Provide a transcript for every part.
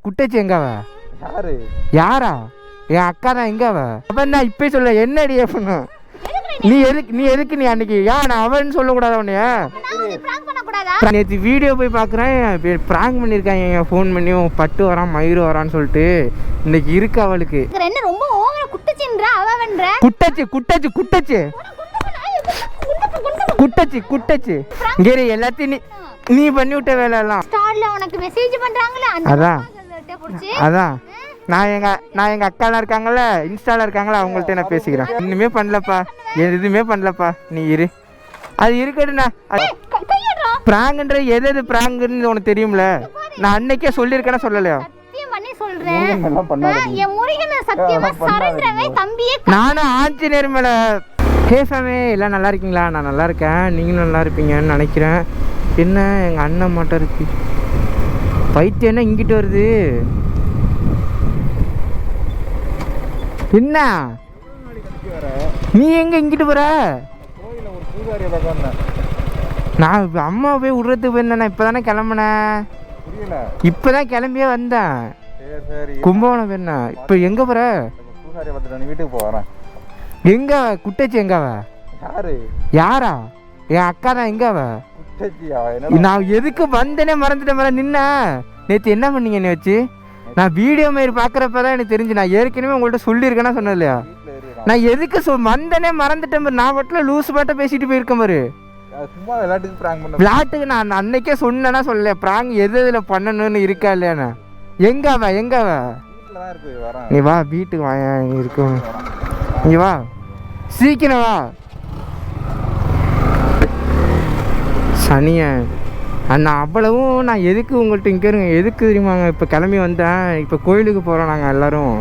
குட்டச்சி எங்கவ? யாரு? யாரா? என் அக்கா தான். எங்கவ? அவன் நான் இப்ப சொல்ல என்னடி பண்ணு? நீ எதுக்கு நீ அன்னைக்கு நான் அவன் சொல்லக்கூடாது உன்னைய? நேற்று வீடியோ போய் பார்க்குறேன், ப்ராங்க் பண்ணியிருக்காங்க ஃபோன் பண்ணி, பட்டு வரான் மயிறு வரான்னு சொல்லிட்டு. இன்னைக்கு இருக்கு அவளுக்கு. குட்டச்சி குட்டச்சி குட்டச்சி குட்டச்சி குட்டச்சி இங்கே எல்லாத்தையும் நீ பண்ணி விட்ட வேலை எல்லாம். அதான் அதான் நான் எங்க அக்காலாம் இருக்காங்கல்ல, இன்ஸ்டால இருக்காங்களா, அவங்கள்ட்ட நான் பேசிக்கிறேன். இன்னுமே பண்ணலப்பா, எதுவுமே பண்ணலப்பா, நீ இரு. அது இருக்கட்டுண்ணா. பிராங்குன்ற எது பிராங்குன்னு உனக்கு தெரியும்ல. நான் அன்னைக்கே சொல்லியிருக்கேன்னா சொல்லலையா? நானும் ஆஞ்சநேயர் மேல பேசாமே. எல்லாம் நல்லா இருக்கீங்களா? நான் நல்லா இருக்கேன், நீங்களும் நல்லா இருப்பீங்கன்னு நினைக்கிறேன். என்ன எங்க அண்ணன் மட்டும் இருக்கு பைத்தியம், என்ன இங்கிட்டு வருது? என்ன நீ எங்க இங்கிட்டு போற? நான் அம்மா போய் விடுறதுக்கு போயிருந்தேன். இப்பதானே கிளம்புனேன். இப்பதான் கிளம்பியே வந்தேன். கும்பகோணம் போயிருந்தேன். இப்ப எங்க போற? வீட்டுக்கு போறேன். எங்க குட்டச்சி எங்கவ? யாரா? என் அக்கா தான். எங்கவ? நான் எதுக்கு வந்தேனே மறந்துட்டேன். நின்ன நேற்று என்ன பண்ணீங்க நீ வச்சு? நான் வீடியோ மாரி பார்க்குறப்பதான் எனக்கு தெரிஞ்சு. நான் ஏற்கனவே உங்கள்கிட்ட சொல்லியிருக்கேன்னா சொன்னேன் இல்லையா? நான் எதுக்கு வந்தனே மறந்துட்டேன். நான் மட்டும் லூஸ் பாட்ட பேசிட்டு போயிருக்கேன் பாரு. விளாட்டுக்கு நான் அன்னைக்கே சொன்னேன்னா சொல்லல. ப்ராங்க் எது இதில் பண்ணணும்னு இருக்கா இல்லையாண்ணா? எங்கவ? எங்கவ? நீ வா, வீட்டுக்கு வா. இருக்கும் நீ வா, சீக்கிரம் வா. சனிய அண்ணா அவ்வளவும் நான் எதுக்கு உங்கள்கிட்ட இங்கே இருங்க எதுக்கு தெரியுமாங்க? இப்போ கிளம்பி வந்தேன். இப்போ கோயிலுக்கு போகிறோம் நாங்கள் எல்லோரும்.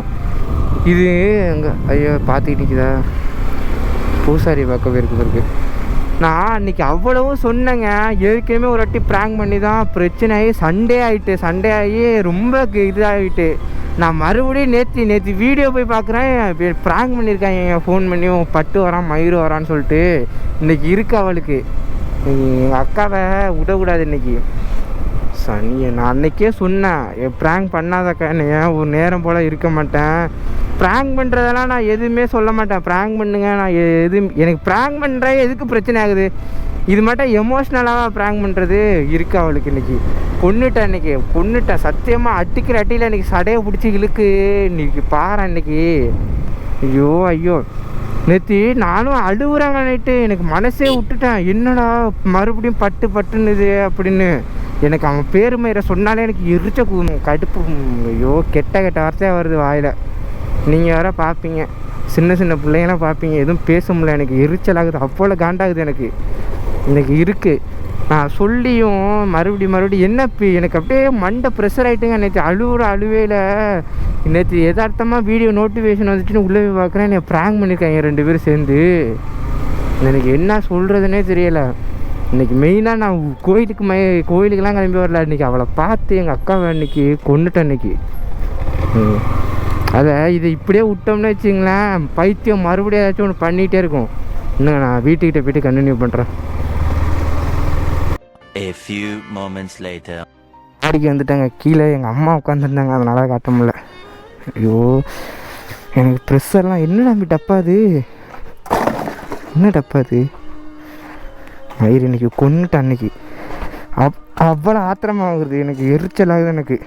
இது அங்கே ஐயோ பார்த்துக்கிட்டு இருக்குதா? பூசாரி பார்க்க இருக்கு. நான் அன்றைக்கி அவ்வளவும் சொன்னேங்க. ஏற்கனவே ஒரு வாட்டி ப்ராங்க் பண்ணி தான் பிரச்சனை ஆகி சண்டே ஆகி ரொம்ப இதாகிட்டு. நான் மறுபடியும் நேற்று வீடியோ போய் பார்க்குறேன், ப்ராங்க் பண்ணியிருக்காங்க ஃபோன் பண்ணி, பட்டு வரான் மயிறு வரான்னு சொல்லிட்டு. இன்றைக்கி இருக்கு அவளுக்கு. எங்கள் அக்காவை விடக்கூடாது இன்னைக்கு. சனியை நான் அன்னைக்கே சொன்னேன், ப்ராங்க் பண்ணாதக்கா, ஏன் ஒரு நேரம் போல் இருக்க மாட்டேன். ப்ராங்க் பண்ணுறதெல்லாம் நான் எதுவுமே சொல்ல மாட்டேன். ப்ராங்க் பண்ணுங்க, நான் எனக்கு ப்ராங்க் பண்ணுற எதுக்கு பிரச்சனை ஆகுது? இது மட்டும் எமோஷ்னலாக ப்ராங்க் பண்ணுறது இருக்கு அவளுக்கு. இன்றைக்கி கொன்னுட்டேன் சத்தியமாக. அட்டிக்கிற அட்டியில் இன்றைக்கி சடையை பிடிச்சி இழுக்கு. இன்றைக்கி பாரு இன்றைக்கி. ஐயோ நேற்று நானும் அழுகுறாங்க. நைட்டு எனக்கு மனசே விட்டுட்டேன். என்னடா மறுபடியும் பட்டுன்னுது அப்படின்னு. எனக்கு அவன் பேர் மயிரை சொன்னாலே எனக்கு எரிச்ச கடுப்பு. ஐயோ கெட்ட வார்த்தையாக வருது வாயில். நீங்கள் வேற பார்ப்பீங்க, சின்ன பிள்ளைங்களாம் பார்ப்பீங்க, எதுவும் பேச முடியல. எனக்கு எரிச்சலாகுது, அவ்வளோ காண்டாகுது எனக்கு. இன்னைக்கு இருக்குது. நான் சொல்லியும் மறுபடியும் என்ன எனக்கு அப்படியே மண்டை ப்ரெஷர் ஆகிட்டுங்க. நேற்று அழுவையில் நேற்று யதார்த்தமாக வீடியோ நோட்டிஃபிகேஷன் வந்துச்சுன்னு உள்ளே போய் பார்க்குறேன். என்னை ப்ராங்க் பண்ணியிருக்காங்க 2 பேரும் சேர்ந்து. எனக்கு என்ன சொல்கிறதுனே தெரியலை. இன்றைக்கி மெயினாக நான் கோயிலுக்கெல்லாம் கிளம்பி வரல. இன்றைக்கி அவளை பார்த்து எங்கள் அக்காவை இன்றைக்கி கொண்டுட்டேன். இன்றைக்கி அதை இதை இப்படியே விட்டோம்னு வச்சுங்களேன், பைத்தியம் மறுபடியும் ஏதாச்சும் ஒன்று பண்ணிகிட்டே இருக்கும். இன்னும் நான் வீட்டுக்கிட்ட போய்ட்டு கண்டினியூ பண்ணுறேன். A few moments later. ஆடிக்கு வந்துட்டாங்க. கீழே எங்கள் அம்மா உட்காந்துருந்தாங்க, அதனால் காட்ட முடியல. ஐயோ எனக்கு ப்ரெஷர்லாம் என்ன நம்பி டப்பாது? என்ன டப்பாது? மயிறு இன்னைக்கு கொன்னுட்டேன். அன்னைக்கு அவ்வளோ ஆத்திரமாகுது, எனக்கு எரிச்சலாகுது எனக்கு.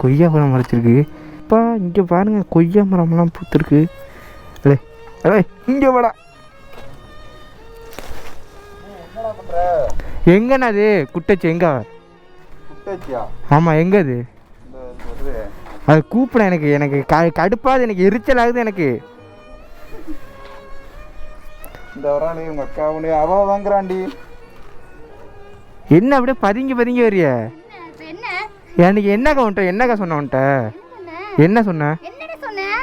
கொய்யா பழம் மறைச்சிருக்கு. அப்பா இங்கே பாருங்கள், கொய்யா மரம்லாம் பூத்துருக்கு. இங்கே வாடா. எங்கண்ணா அது குட்டச்சி? எங்க? ஆமாம், எங்க அது? அது கூப்பிட எனக்கு கடுப்பாது, எனக்கு எரிச்சல் ஆகுது எனக்கு. என்ன அப்படியே பதுங்கி வரிய? எனக்கு என்னக்கா உன்ட்ட என்னக்கா சொன்ன? உன்ட்ட என்ன சொன்ன?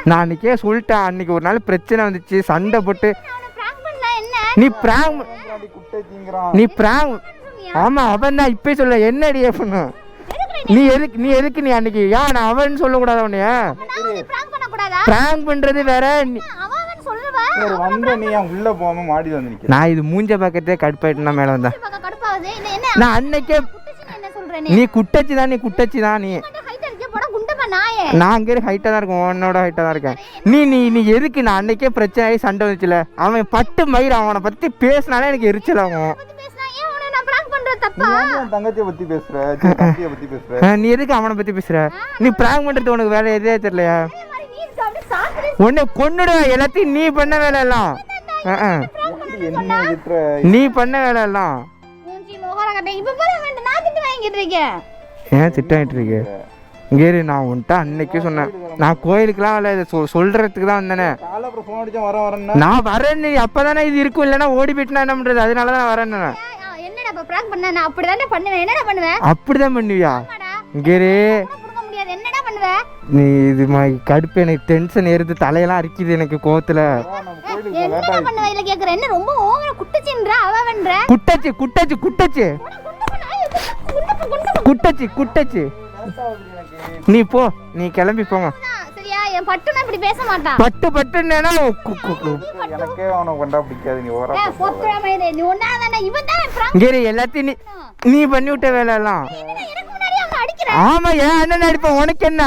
நான் அன்னைக்கே சொல்லிட்டேன். அன்னைக்கு ஒரு நாள் பிரச்சனை வந்துச்சு, சண்டை போட்டு. நீ பிராங்க் ஆமா அவன் தான் இப்ப சொல்ல. என்னடி பண்ணு? நீ எதுக்கு நீ அன்னைக்கு நான் அவன் சொல்லக்கூடாது? உன்னைய பிராங்க் பண்றது வேற. நான் இது மூஞ்ச பக்கத்தே கடுப்பாயிட்டு மேல வந்தேன். நான் அன்னைக்கே நீ குட்டச்சி தான். நீ நாயே. நான் அங்கே ஹைட்டாக தான் இருக்கேன், உன்னோட ஹைட்டாக தான் இருக்கேன். நீ நீ நீ எதுக்கு நான் அன்னைக்கே பிரச்சனை ஆகி சண்டை வந்துச்சுல, அவன் பட்டு மயிர் அவனை பற்றி பேசினாலே எனக்கு எரிச்சல் ஆகும். தங்கச்சியை பத்தி பேசுற, தங்கச்சியை பத்தி பேசுற. நீ எதுக்கு அவனை பற்றி பேசுகிற? நீ ப்ராங்க் பண்ணுறது உனக்கு வேலை எதே தெரியலையா? உன்னை கொன்னுடுவேன், எல்லாத்தையும் நீ பண்ண வேலை எல்லாம். நீ பண்ண வேலை எல்லாம். ஏன் திட்டாயிட்டு இருக்கு? இங்கே நான் உன்ட்ட அன்னைக்கே சொன்னேன், நான் கோயிலுக்குலாம் இல்லை, இதை சொல்றதுக்கு தான் வந்தேனே. நான் வரேன்னு அப்பதானே இது இருக்கும், இல்லைன்னா ஓடி போயிட்டுனா என்ன பண்றது? அதனால தான் வரேன்னு. அப்படிதான் பண்ணுவியா? இங்கே நீ இது கடுப்பு, எனக்கு டென்ஷன் ஏறுது, தலையெல்லாம் அரிக்குது எனக்கு கோவத்துல. குட்டச்சி குட்டச்சி குட்டச்சி குட்டச்சி குட்டச்சி நீ போ, நீ கிளம்பி போங்க. பட்டு பட்டுன்னா எனக்கே அவனை கொண்டா பிடிக்காது. நீ ஓரா எல்லாத்தையும் நீ பண்ணி விட்ட வேலை எல்லாம். ஆமா, ஏன் அண்ணன் அடிப்பேன், உனக்கு என்ன?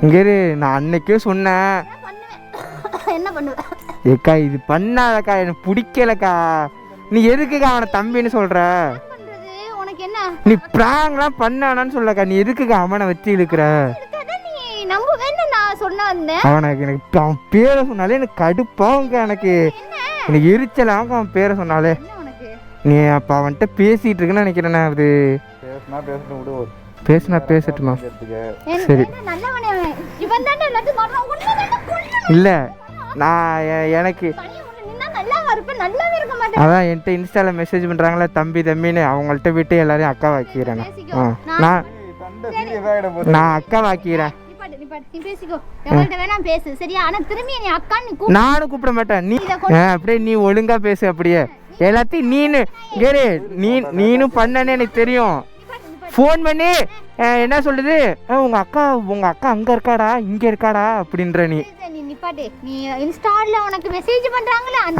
இங்கே நான் அன்னைக்கே சொன்னேன், ஏக்கா இது பண்ணாதக்கா, எனக்கு பிடிக்கலக்கா. நீ எதுக்குக்கா அவனை தம்பின்னு சொல்ற? நீ பிராங்க்லாம் பண்ணானு சொல்லக்கா, நீ எதுக்குக்கா அவனை வச்சு இழுக்கிற? அவனுக்கு எனக்கு அவன் பேரை சொன்னாலே எனக்கு கடுப்பாங்க, எனக்கு எனக்கு எரிச்சலாக அவன் பேரை சொன்னாலே. நீ அப்போ அவன்கிட்ட பேசிட்டு இருக்குன்னு நினைக்கிறேன். அது பேசுனா பேசட்டுமா? சரி இல்லை, நான் எனக்கு அதான் என்கிட்ட இன்ஸ்டாவில் மெசேஜ் பண்ணுறாங்களே தம்பி தம்பின்னு, அவங்கள்ட்ட விட்டு எல்லாரையும் அக்கா வாக்கிறேன். நான் அக்கா வாக்கிறேன். நானும் கூப்பிட மாட்டேன். நீ அப்படியே நீ ஒழுங்கா பேசு, அப்படியே எல்லாத்தையும் நீனும் பண்ணனே எனக்கு தெரியும். ஃபோன் பண்ணி என்ன சொல்லுது, உங்க அக்கா அங்க இருக்காடா, இங்க இருக்காடா அப்படின்ற. நீ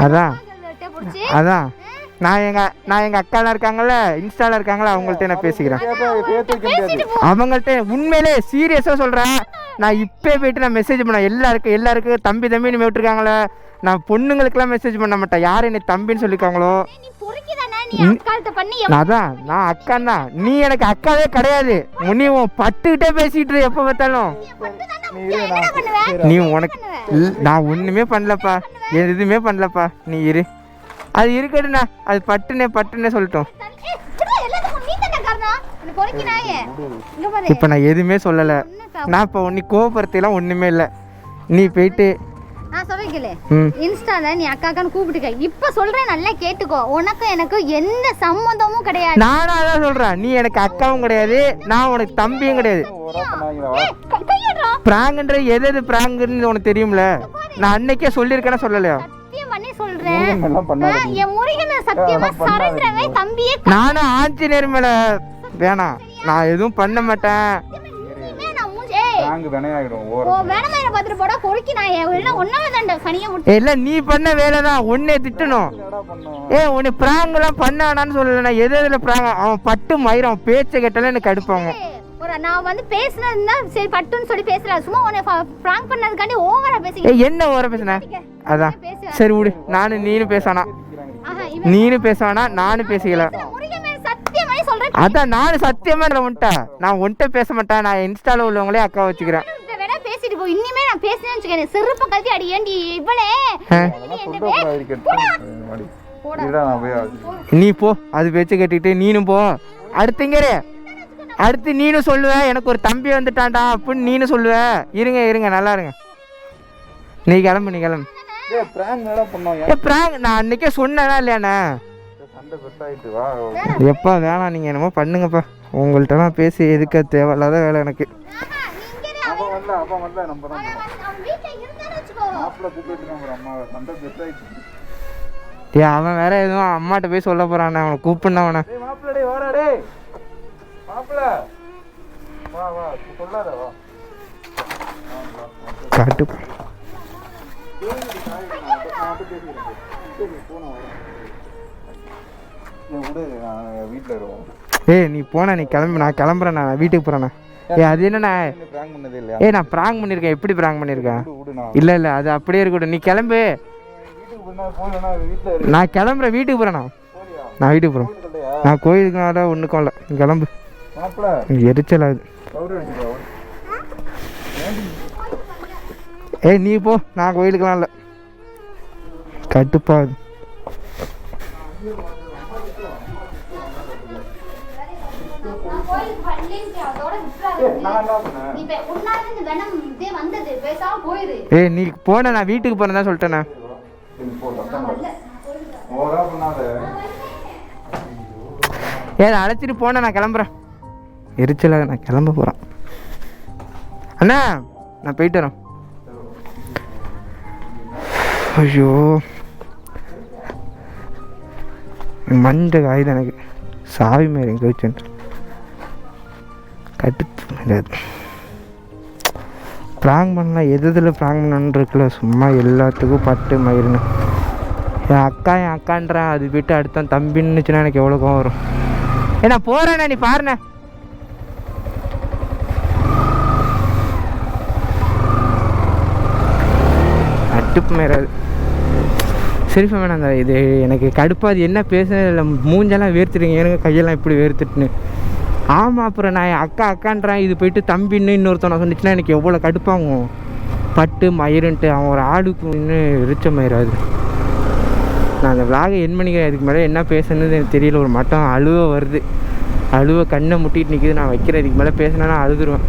அதான் அதான் நான் எங்க அக்காலாம் இருக்காங்கல்ல, இன்ஸ்டால இருக்காங்களா, அவங்கள்ட்ட நான் பேசிக்கிறேன். அவங்கள்ட்ட உண்மையிலே சீரியஸா சொல்றேன், நான் இப்பே போயிட்டு நான் மெசேஜ் பண்ணேன் எல்லாருக்கும் தம்பி தம்பின்னு விட்டுருக்காங்களே. நான் பொண்ணுங்களுக்கெல்லாம் மெசேஜ் பண்ண மாட்டேன், யார் என்னை தம்பின்னு சொல்லிருக்காங்களோ. அதான் நான் அக்கான் தான், நீ எனக்கு அக்காவே கிடையாது. நீ பட்டுக்கிட்டே பேசிட்டு எப்ப பார்த்தாலும். நீ உனக்கு நான் ஒண்ணுமே பண்ணலப்பா, எதுவுமே பண்ணலப்பா, நீ இரு. அது இருக்கட்டுண்ணா, அது பட்டுனே சொல்லட்டும். இப்போ நான் எதுவுமே சொல்லலை, நான் இப்போ நீ கோபப்படுத்தலாம் ஒன்றுமே இல்லை. நீ போயிட்டு நான் சொல்லிக்கல இன்ஸ்டால நீ அக்காக்கான்னு கூப்பிட்டுக்க. இப்ப சொல்றேன், நல்லா கேட்டுக்கோ. உனக்கு எனக்கு எந்த சம்மந்தமும் கிடையாது. நானும் அதான் சொல்றேன், நீ எனக்கு அக்காவும் கிடையாது, நான் உனக்கு தம்பியும் கிடையாது. பிராங்கன்ற எது பிராங்குன்னு உனக்கு தெரியும்ல, நான் அன்னைக்கே சொல்லியிருக்கேன்னா சொல்லலையா? நானும் ஆஞ்சநேயர் மேல வேணாம், நான் எதுவும் பண்ண மாட்டேன். நீ பண்ண வேலைதான், உன்னை திட்டணும். உன்னை பிராங்க் எல்லாம் பண்ணானான்னு சொல்லல, எதுல பிராங்க? அவன் பட்டு மயிரும் பேச்ச கேட்டாலும் எனக்கு கடுப்பாங்க. நான் வந்து பேசுனதுன்னா சரி பட்டுன்னு சொல்லி பேசுறா, சும்மா உன்னை பிராங்க் பண்ணதுக்காண்டி ஓவரா பேசி. என்ன ஓவரா பேசுன? அதான் சரி விடு, நீனும் பேசானா, நீனும் பேசானா நானும் பேசிக்கல. அதான் நானும் சத்தியமா உன்ட்ட நான் உன்ட்ட பேச மாட்டேன். நான் இன்ஸ்டால உள்ளவங்களே அக்கா வச்சுக்கிறேன். பேசிட்டு போ, இனிமே நான் பேசினேன்னு வச்சுக்கேன் செருப்ப கழட்டி அடி. ஏண்டி இவளே நீ போ, அது பேச்சு கேட்டுக்கிட்டு நீனும் போ. அடுத்து நீனும் சொல்லுவ, எனக்கு ஒரு தம்பி வந்துட்டான்டா அப்படின்னு நீனும் சொல்லுவ. இருங்க நல்லா இருங்க, நீ கிளம்பு. நான் அன்னைக்கே சொன்னேனா இல்லையாண்ணா? எப்பா வேணாம், நீங்க என்னமோ பண்ணுங்கப்பா. உங்கள்கிட்டலாம் பேசி எதுக்க தேவையில்லாத வேலை எனக்கு. அவன் வேற எதுவும் அம்மாட்ட போய் சொல்ல போறான், அவனை கூப்பிடுனா அவனை. காட்டு நீ போன, நீ கிளம்பி, நான் கிளம்புறேன், நான் வீட்டுக்கு போறேண்ணா. அது என்னண்ணா பிராங்க் பண்ணதே இல்லையா? நான் ப்ராங்க் பண்ணியிருக்கேன். எப்படி ப்ராங்க் பண்ணியிருக்கேன்? விடுண்ணா. இல்லை அது அப்படியே இருக்கட்டும். நீ கிளம்பு. வீட்டுக்கு போனா போனா வீட்டில் நான் கிளம்புறேன். வீட்டுக்கு போகிறேண்ணா. போறியா? நான் வீட்டுக்கு போகிறேன். இல்லையா? நான் கோயிலுக்குனால ஒன்றுக்கும் இல்லை. நீ கிளம்பு. மாப்பிள்ள எரிச்சல் ஆகுது. பவுடர் அடிச்சுக்கோ. நீ போ. நான் கோயிலுக்கெலாம் இல்லை. கட்டுப்பாகுது. நீ போன. நான் வீட்டுக்கு போறேன் தான் சொல்லிட்டேண்ணா. அழைச்சிட்டு போனேன். நான் கிளம்புறேன். எரிச்சலாக நான் கிளம்ப போகிறேன். அண்ணா நான் போயிட்டு வரேன். ஐயோ மண்டை காயுது எனக்கு. சாவி மாரி எங்கே வச்சேன் கட்டு. ப்ராங்க் பண்ணலாம். எதில் ப்ராங்க் பண்ணணுன்னு சும்மா எல்லாத்துக்கும் பட்டு மயிருன்னு. என் அக்கான்றேன். அது போய்ட்டு அடுத்த தம்பின்னுச்சுன்னா எனக்கு எவ்வளோ கோவம் வரும். நான் போகிறேண்ணே. நீ பாருண்ணே. அட்டுப்பு மேறாது. சரி வேணாம். அந்த இது எனக்கு கடுப்பாது. என்ன பேசுனதில்லை. மூஞ்செல்லாம் வேர்த்துடுங்க. எனக்கு கையெல்லாம் இப்படி வேர்த்துட்டுன்னு. ஆமாம். அப்புறம் நான் என் அக்கான்றேன். இது போயிட்டு தம்பின்னு இன்னொருத்தவனை சொன்னிச்சுன்னா எனக்கு எவ்வளோ கடுப்பாகும். பட்டு மயிருன்ட்டு அவன் ஒரு ஆடுக்கு இன்னும் ரிச்ச மயிராது. நான் அந்த விளாகை என் பண்ணிக்கிறேன். இதுக்கு மேலே என்ன பேசுனது எனக்கு தெரியல. ஒரு மட்டம் அழுவ வருது. அழுவ கண்ணை முட்டிட்டு நிற்கிது. நான் வைக்கிறேன். இதுக்கு மேலே பேசினா அழுதுருவேன்.